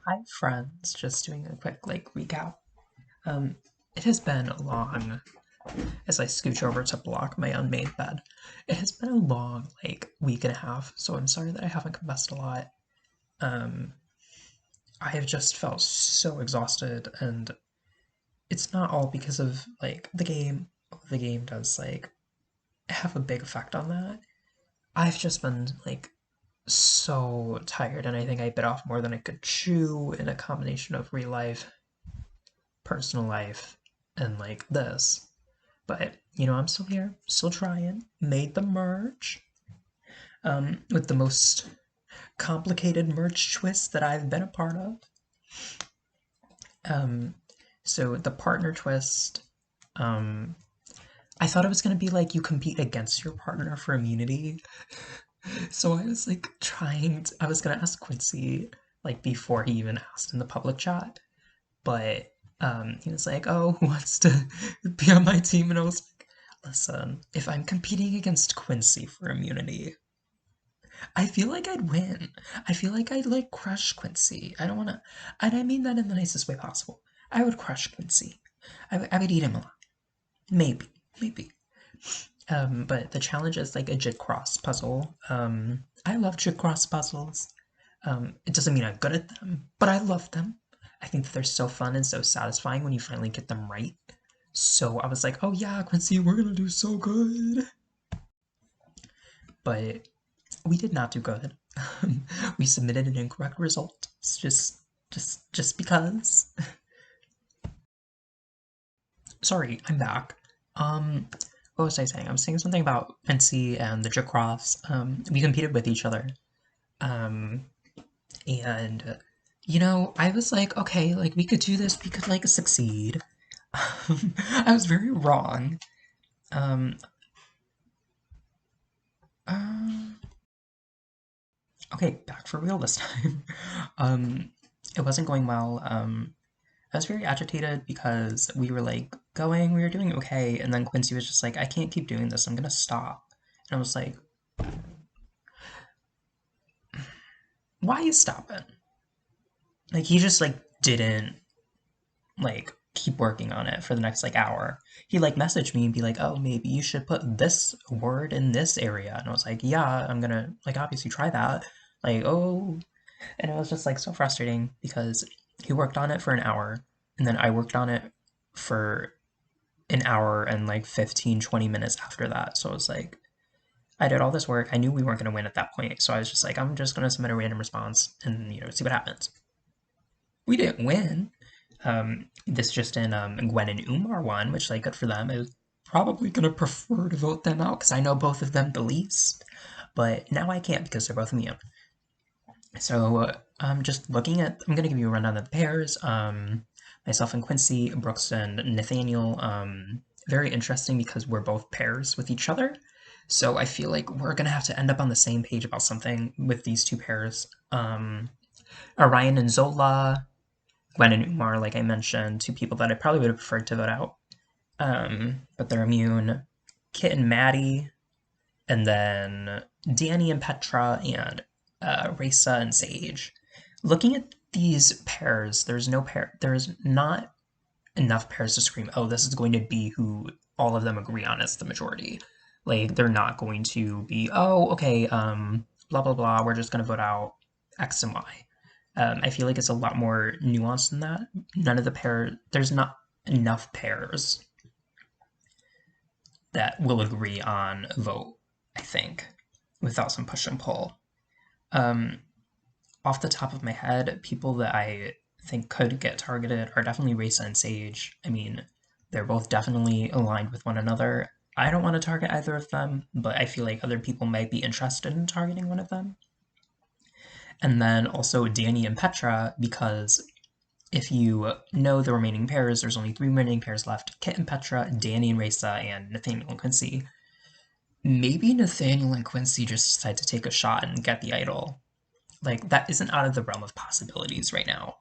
Hi friends, just doing a quick recap. Um, it has been a long, as I scooch over to block my unmade bed. It has been a long week and a half, so I'm sorry that I haven't confessed a lot. Um, I have just felt so exhausted, and it's not all because of the game. The game does have a big effect on that. I've just been so tired, and I think I bit off more than I could chew in a combination of real life, personal life, and this. But I'm still here, still trying. Made the merge. With the most complicated merge twist that I've been a part of. Um, so the partner twist. Um, I thought it was gonna be you compete against your partner for immunity. So I was I was gonna ask Quincy before he even asked in the public chat, but he was like, "Oh, who wants to be on my team?" And I was like, "Listen, if I'm competing against Quincy for immunity, I feel like I'd win. I feel like I'd crush Quincy. I don't wanna, and I mean that in the nicest way possible. I would crush Quincy. I would eat him alive. Maybe, maybe. But the challenge is a jig cross puzzle. I love jig cross puzzles. It doesn't mean I'm good at them, but I love them. I think that they're so fun and so satisfying when you finally get them right. So I was like, oh yeah, Quincy, we're gonna do so good. But we did not do good. We submitted an incorrect result. It's just because. Sorry, I'm back. Um, what was I saying? I was saying something about Quincy and the Jacross. We competed with each other. Um, and I was like, okay, we could do this. We could succeed. I was very wrong. Um, uh, okay, back for real this time. Um, it wasn't going well. I was very agitated because we were we were doing okay, and then Quincy was just like, I can't keep doing this, I'm gonna stop. And I was like, why are you stopping? He just didn't keep working on it for the next hour. He messaged me and be like, oh, maybe you should put this word in this area. And I was like, yeah, I'm gonna obviously try that. Oh, and it was just so frustrating because he worked on it for an hour, and then I worked on it for an hour and 15, 20 minutes after that. So it was I did all this work. I knew we weren't going to win at that point. So I was just I'm just going to submit a random response and, see what happens. We didn't win. This just in Gwen and Umar won, which, good for them. I was probably going to prefer to vote them out because I know both of them the least. But now I can't because they're both immune. So I'm just looking at, I'm going to give you a rundown of the pairs. Myself and Quincy, Brooks and Nathaniel. Very interesting because we're both pairs with each other. So I feel like we're going to have to end up on the same page about something with these two pairs. Orion and Zola, Gwen and Umar, like I mentioned, two people that I probably would have preferred to vote out. But they're immune. Kit and Maddie, and then Danny and Petra, and Risa and Sage. Looking at these pairs, there's not enough pairs to scream, oh, this is going to be who all of them agree on as the majority. They're not going to be, oh, okay, blah, blah, blah, we're just going to vote out X and Y. I feel like it's a lot more nuanced than that. There's not enough pairs that will agree on a vote, I think, without some push and pull. Um, Off the top of my head, people that I think could get targeted are definitely Risa and Sage. I mean, they're both definitely aligned with one another. I don't want to target either of them, but I feel like other people might be interested in targeting one of them. And then also Danny and Petra, because if you know the remaining pairs, there's only three remaining pairs left: Kit and Petra, Danny and Risa, and Nathaniel and Quincy. Maybe Nathaniel and Quincy just decide to take a shot and get the idol. That isn't out of the realm of possibilities right now.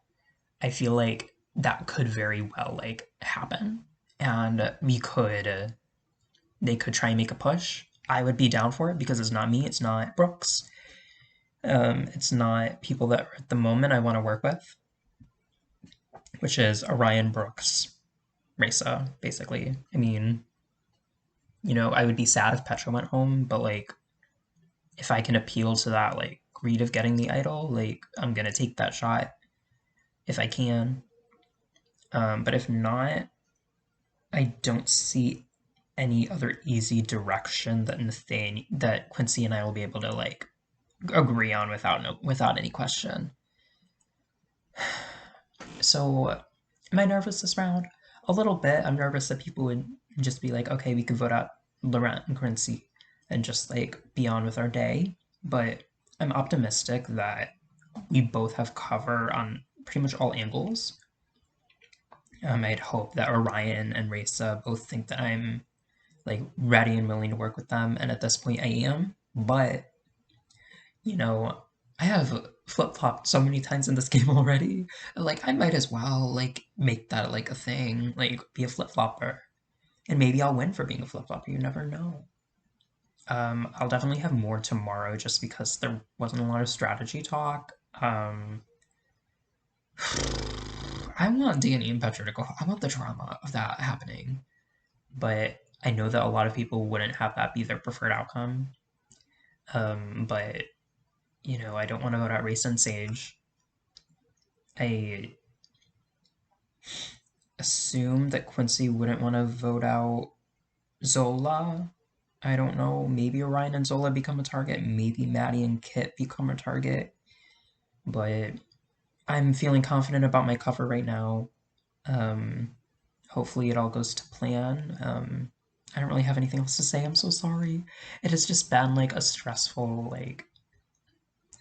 I feel like that could very well happen, and they could try and make a push. I would be down for it because it's not me, it's not Brooks, it's not people that at the moment I want to work with. which is Orion Brooks Raisa, basically. I mean, I would be sad if Petra went home, but like if I can appeal to that like greed of getting the idol, like I'm gonna take that shot if I can. But if not, I don't see any other easy direction that Quincy and I will be able to like agree on without any question. So, am I nervous this round? A little bit. I'm nervous that people would just be like, okay, we could vote out Laurent and Quincy and just like be on with our day. But I'm optimistic that we both have cover on pretty much all angles. I'd hope that Orion and Raisa both think that I'm like ready and willing to work with them, and at this point I am. But you know, I have flip-flopped so many times in this game already. Like I might as well like make that like a thing, like be a flip-flopper. And maybe I'll win for being a flip-flopper, you never know. I'll definitely have more tomorrow just because there wasn't a lot of strategy talk. I want Danny and Petra to go. I want the drama of that happening. But I know that a lot of people wouldn't have that be their preferred outcome. But I don't want to vote out Race and Sage. I assume that Quincy wouldn't want to vote out Zola. I don't know. Maybe Orion and Zola become a target. Maybe Maddie and Kit become a target. But I'm feeling confident about my cover right now. Um, Hopefully it all goes to plan. I don't really have anything else to say. I'm so sorry. It has just been like a stressful like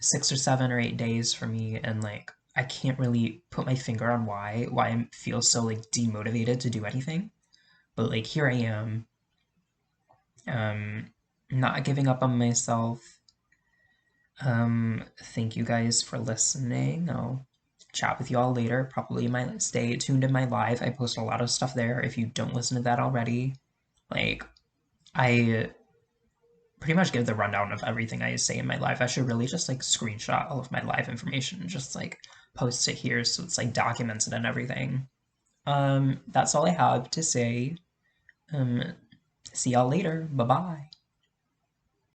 6 or 7 or 8 days for me, and like I can't really put my finger on why I feel so like demotivated to do anything. But like here I am, um, not giving up on myself. Thank you guys for listening. I'll chat with you all later. Probably stay tuned in my live. I post a lot of stuff there. If you don't listen to that already, like I pretty much give the rundown of everything I say in my live. I should really just like screenshot all of my live information and just like post it here so it's like documented and everything. That's all I have to say. Um, See y'all later. Bye bye.